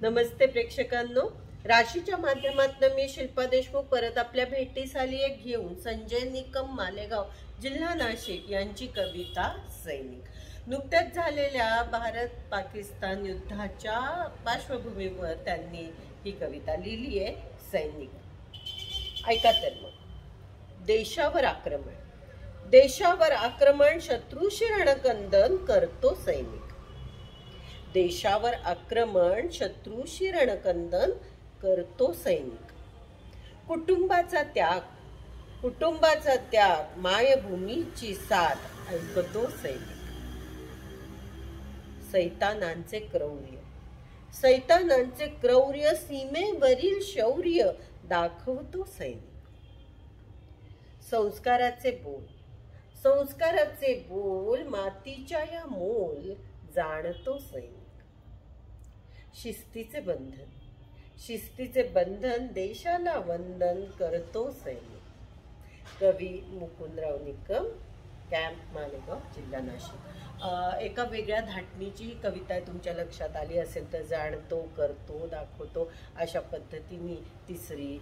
नमस्ते प्रेक्षकांनो, राशीच्या माध्यमातून मी शिल्पा देशमुख परत आपल्या भेटीस आली आहे घेऊन संजय निकम मालेगाव जिल्हा नाशिक यांची कविता सैनिक। नुकत्याच झालेल्या भारत पाकिस्तान युद्धाच्या पार्श्वभूमीवर त्यांनी ही कविता लिहिली आहे सैनिक। ऐका तर मग। देशावर आक्रमण शत्रूशी रणकंदन करतो सैनिक। देशावर आक्रमण शत्रूशी रणकंदन करतो सैनिक। कुटुंबाचा त्याग मायभूमीची साथ ऐकतो सैनिक। सैतानांचे क्रौर्य सीमेवरील शौर्य दाखवतो सैनिक। संस्काराचे बोल मातीच्या या मोल जाणतो सैनिक। शिस्तीचे बंधन देशाला वंदन करतो सैनिक। कवी मुकुंदराव निकम, कॅम्प मालेगाव, जिल्हा नाशिक। एका वेगळ्या धाटणीची ही कविता आहे, तुमच्या लक्षात आली असेल तर। जाणतो, करतो, दाखवतो अशा पद्धतीने तिसरी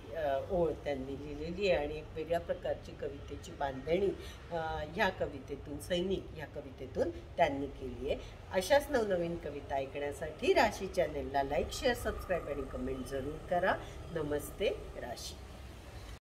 ओळ त्यांनी लिहिलेली आहे आणि एक वेगळ्या प्रकारची कवितेची बांधणी ह्या कवितेतून, सैनिक ह्या कवितेतून त्यांनी केली आहे। अशाच नवनवीन कविता ऐकण्यासाठी राशी चॅनेलला लाईक, शेअर, सबस्क्राईब आणि कमेंट जरूर करा। नमस्ते राशी।